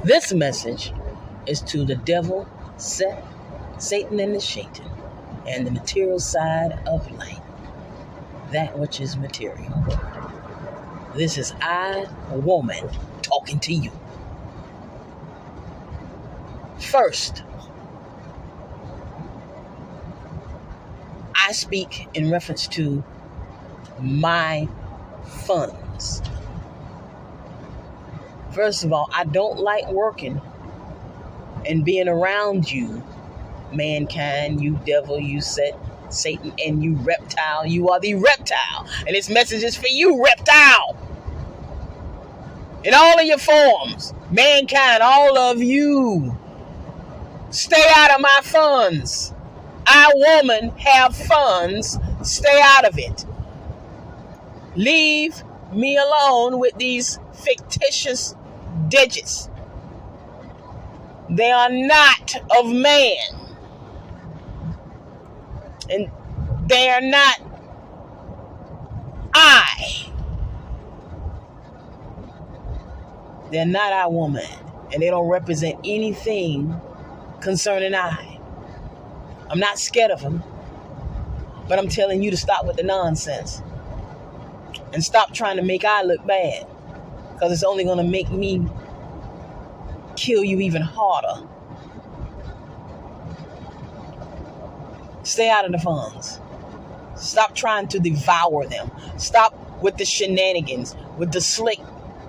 This message is to the devil, Satan and the Shaitan, and the material side of life, that which is material. This is I, WoMAN, talking to you. First, I speak in reference to my funds. First of all, I don't like working and being around you, mankind, you devil, you Satan, and you reptile. You are the reptile. And this message is for you, reptile. In all of your forms, mankind, all of you. Stay out of my funds. I, WoMAN, have funds. Stay out of it. Leave me alone with these fictitious digits. They are not of man. And they are not I. They're not our WoMAN. And they don't represent anything concerning I. I'm not scared of them. But I'm telling you to stop with the nonsense. And stop trying to make I look bad. Because it's only going to make me kill you even harder. Stay out of the funds. Stop trying to devour them. Stop with the shenanigans, with the slick,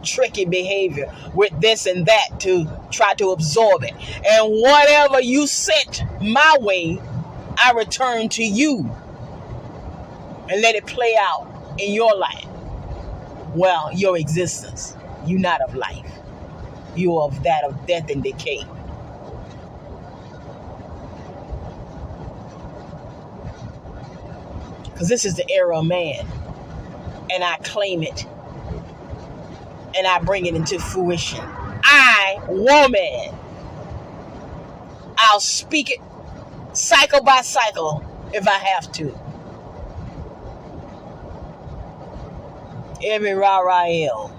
tricky behavior, with this and that to try to absorb it. And whatever you sent my way, I return to you. And let it play out in your life. Well, your existence. You're not of life. You are of that of death and decay. Because this is the era of man. And I claim it. And I bring it into fruition. I, WoMAN. I'll speak it cycle by cycle if I have to. Every Ra'el.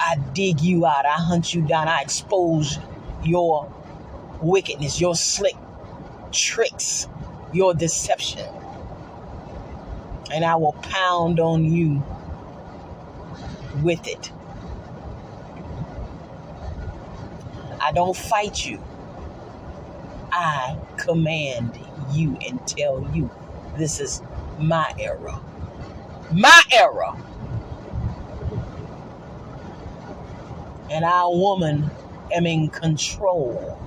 I dig you out. I hunt you down. I expose your wickedness, your slick tricks, your deception. And I will pound on you with it. I don't fight you. I command you and tell you this is my era. My era. And our WoMAN am in control.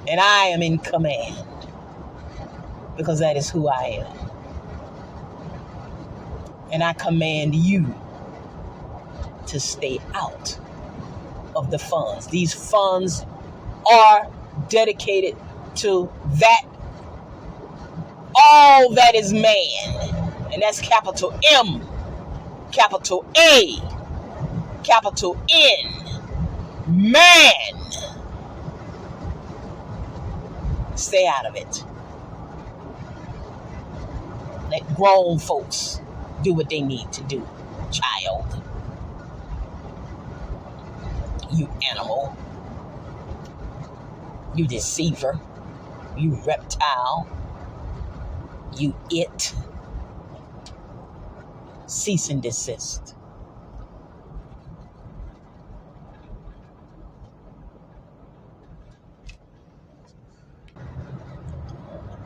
And I am in command. Because that is who I am. And I command you to stay out of the funds. These funds are dedicated to that, all that is man. And that's capital M, capital A, capital N, man. Stay out of it. Let grown folks do what they need to do, child. You animal. You deceiver. You reptile. You it. Cease and desist.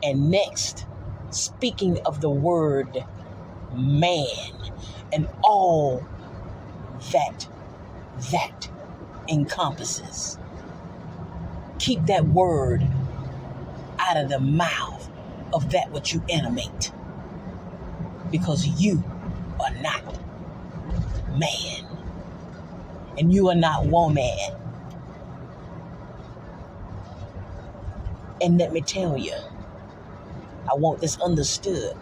And next, speaking of the word man and all that encompasses. Keep that word out of the mouth of that which you animate. Because you are not man. And you are not WoMAN. And let me tell you, I want this understood.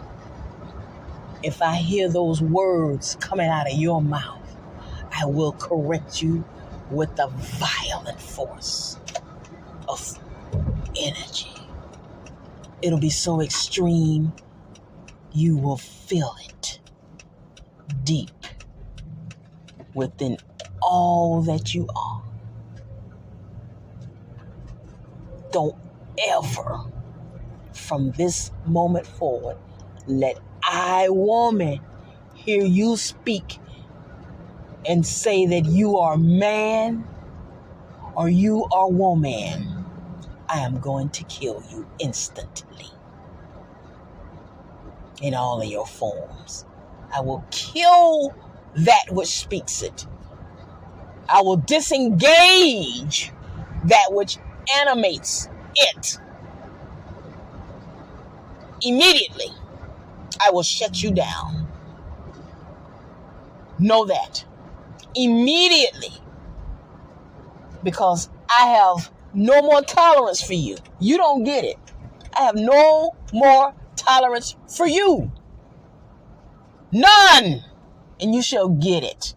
If I hear those words coming out of your mouth, I will correct you with the violent force of energy. It'll be so extreme, you will feel it. deep within all that you are. Don't ever, from this moment forward, let WoMAN hear you speak and say that you are man or you are WoMAN. I am going to kill you instantly in all of your forms. I will kill that which speaks it. I will disengage that which animates it. Immediately, I will shut you down. Know that. Immediately. Because I have no more tolerance for you. You don't get it. I have no more tolerance for you. None. And you shall get it.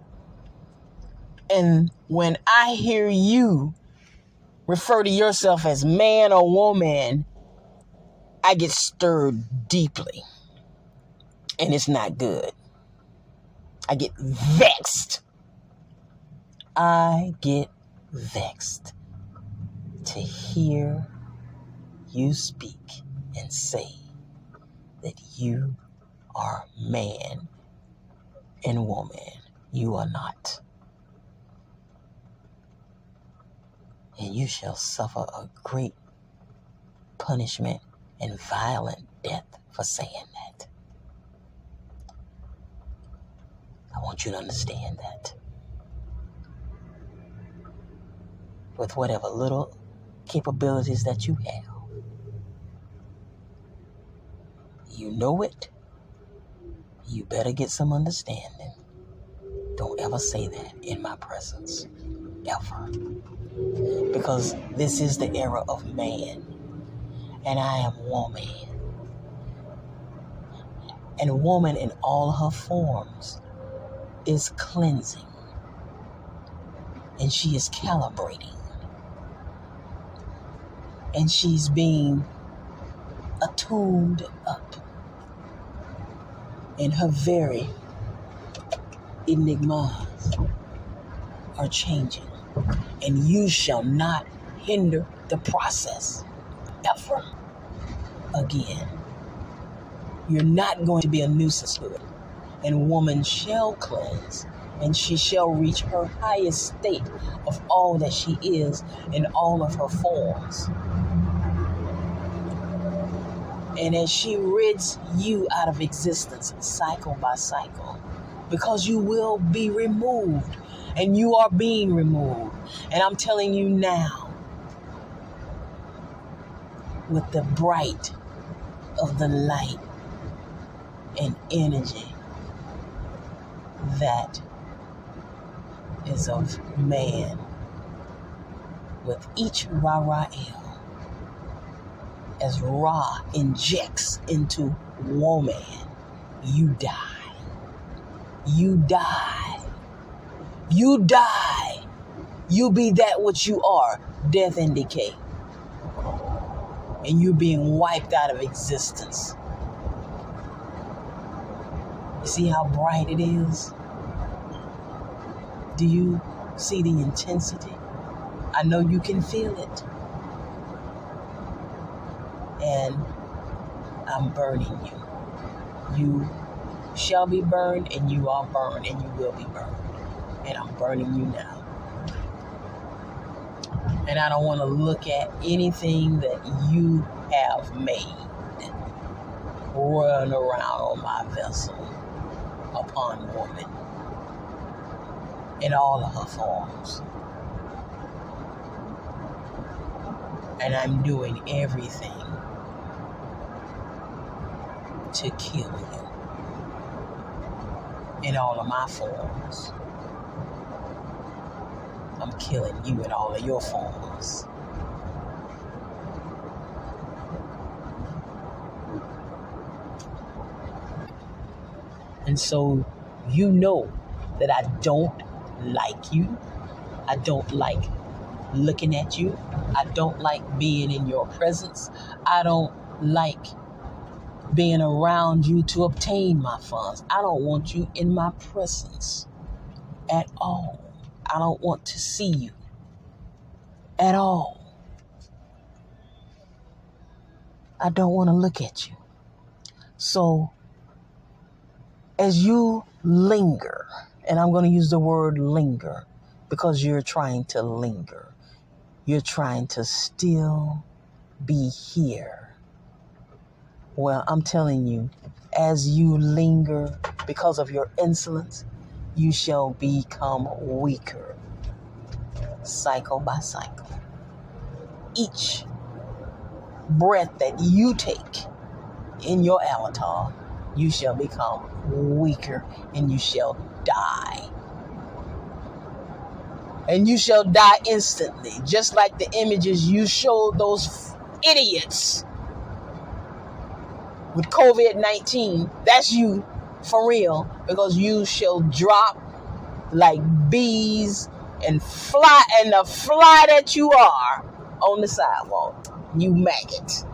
And when I hear you refer to yourself as man or woman, I get stirred deeply. And it's not good. I get vexed. I get vexed to hear you speak and say that you are man and woman. You are not. And you shall suffer a great punishment and violent death for saying that. I want you to understand that. With whatever little capabilities that you have, you know it. You better get some understanding. Don't ever say that in my presence. Ever. Because this is the era of man. And I am woman. And woman in all her forms is cleansing. And she is calibrating. And she's being attuned up. And her very enigmas are changing. And you shall not hinder the process ever again. You're not going to be a nuisance to it. And woman shall cleanse, and she shall reach her highest state of all that she is in all of her forms. And as she rids you out of existence cycle by cycle, because you will be removed, and you are being removed. And I'm telling you now, with the bright of the light and energy that is of man, with each Ra-Ra-El, as Ra injects into woman, you die. You die. You die. You be that which you are, death and decay. And you being wiped out of existence. You see how bright it is? Do you see the intensity? I know you can feel it. And I'm burning you. You shall be burned, and you are burned, and you will be burned. And I'm burning you now. And I don't want to look at anything that you have made run around on my vessel upon woman in all of her forms. And I'm doing everything to kill you in all of my forms. I'm killing you in all of your forms. And so you know that I don't like you. I don't like looking at you. I don't like being in your presence. I don't like being around you to obtain my funds. I don't want you in my presence at all. I don't want to see you at all. I don't want to look at you. So as you linger, and I'm going to use the word linger because you're trying to linger. You're trying to still be here. Well, I'm telling you, as you linger because of your insolence, you shall become weaker, cycle by cycle. Each breath that you take in your avatar, you shall become weaker and you shall die. And you shall die instantly, just like the images you showed those idiots with COVID-19. That's you for real, because you shall drop like bees and fly, and the fly that you are on the sidewalk, you maggot.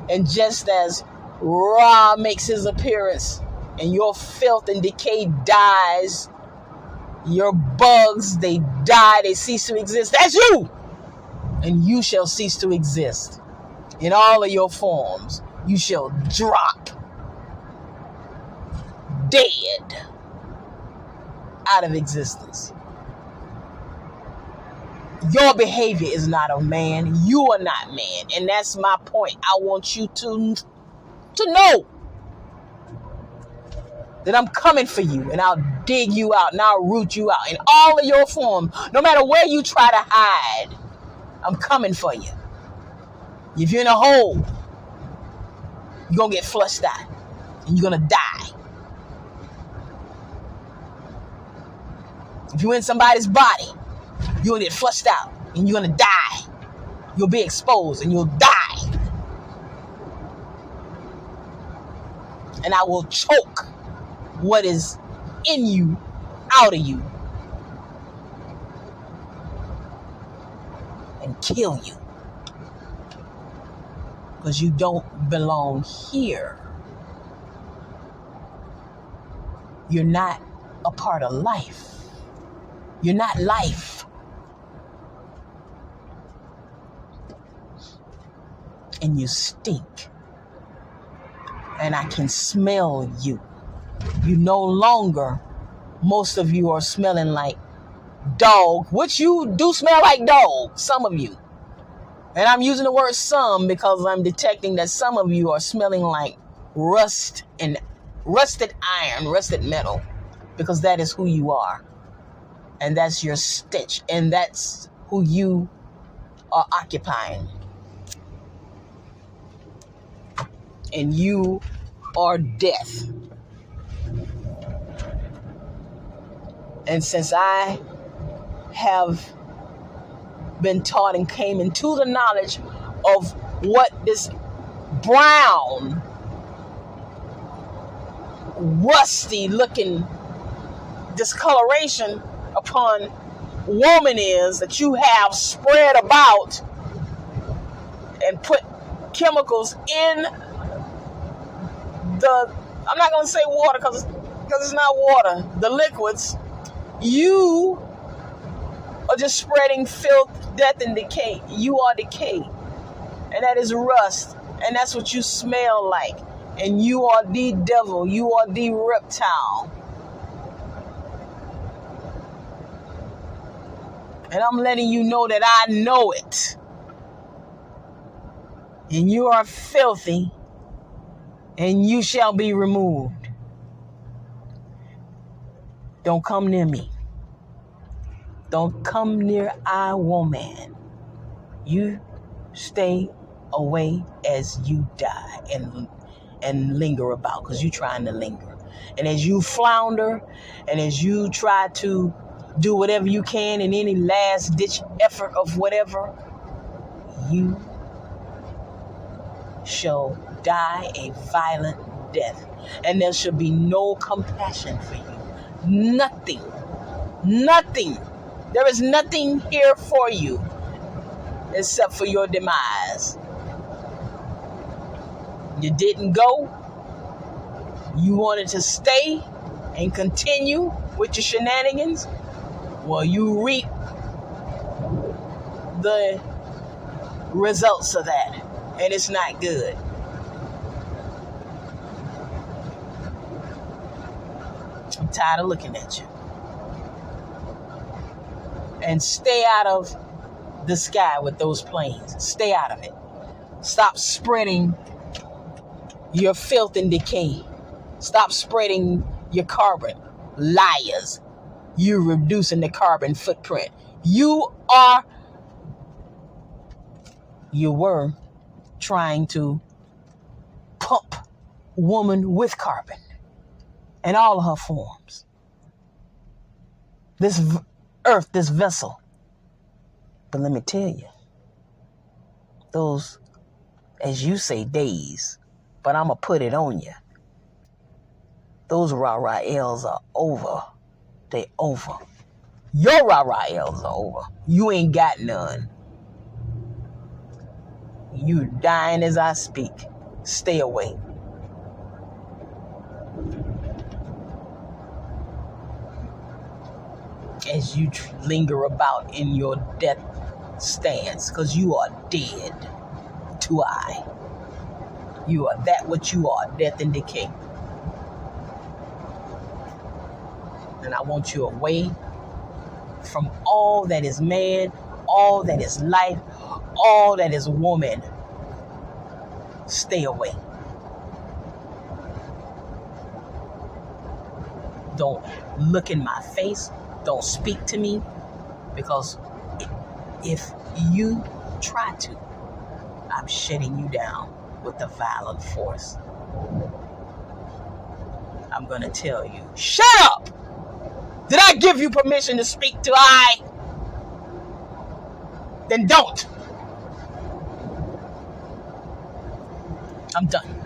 And just as Ra makes his appearance and your filth and decay dies, your bugs, they die, they cease to exist. That's you! And you shall cease to exist in all of your forms. You shall drop dead out of existence. Your behavior is not of man. You are not man. And that's my point. I want you to know that I'm coming for you, and I'll dig you out and I'll root you out in all of your forms. No matter where you try to hide, I'm coming for you. If you're in a hole, you're going to get flushed out and you're going to die. If you're in somebody's body, you'll get flushed out and you're going to die. You'll be exposed and you'll die. And I will choke what is in you out of you and kill you, because you don't belong here. You're not a part of life. You're not life. And you stink. And I can smell you. You no longer, most of you are smelling like dog, which you do smell like dog, some of you. And I'm using the word some because I'm detecting that some of you are smelling like rust and rusted iron, rusted metal, because that is who you are. And that's your stench. And that's who you are occupying. And you are death. And since I have been taught and came into the knowledge of what this brown, rusty looking discoloration upon woman is that you have spread about and put chemicals in the, I'm not going to say water because it's not water, the liquids. You are just spreading filth, death, and decay. You are decay. And that is rust. And that's what you smell like. And you are the devil. You are the reptile. And I'm letting you know that I know it. And you are filthy. And you shall be removed. Don't come near me. Don't come near WoMAN. You stay away as you die and linger about, because you're trying to linger. And as you flounder and as you try to do whatever you can in any last ditch effort of whatever, you shall die a violent death. And there shall be no compassion for you. Nothing. Nothing. There is nothing here for you except for your demise. You didn't go. You wanted to stay and continue with your shenanigans. Well, you reap the results of that, and it's not good. I'm tired of looking at you. And stay out of the sky with those planes. Stay out of it. Stop spreading your filth and decay. Stop spreading your carbon. Liars. You're reducing the carbon footprint. You were trying to pump woman with carbon in all of her forms. This earth, this vessel. But let me tell you, those, as you say, days, but I'm going to put it on you. Those rah-rah L's are over. They over. Your rah-rah L's are over. You ain't got none. You dying as I speak. Stay away. As you linger about in your death stance, because you are dead to I. You are that what you are, death and decay. And I want you away from all that is man, all that is life, all that is woman. Stay away. Don't look in my face. Don't speak to me, because if you try to, I'm shutting you down with a violent force. I'm going to tell you, shut up! Did I give you permission to speak to I? Then don't. I'm done.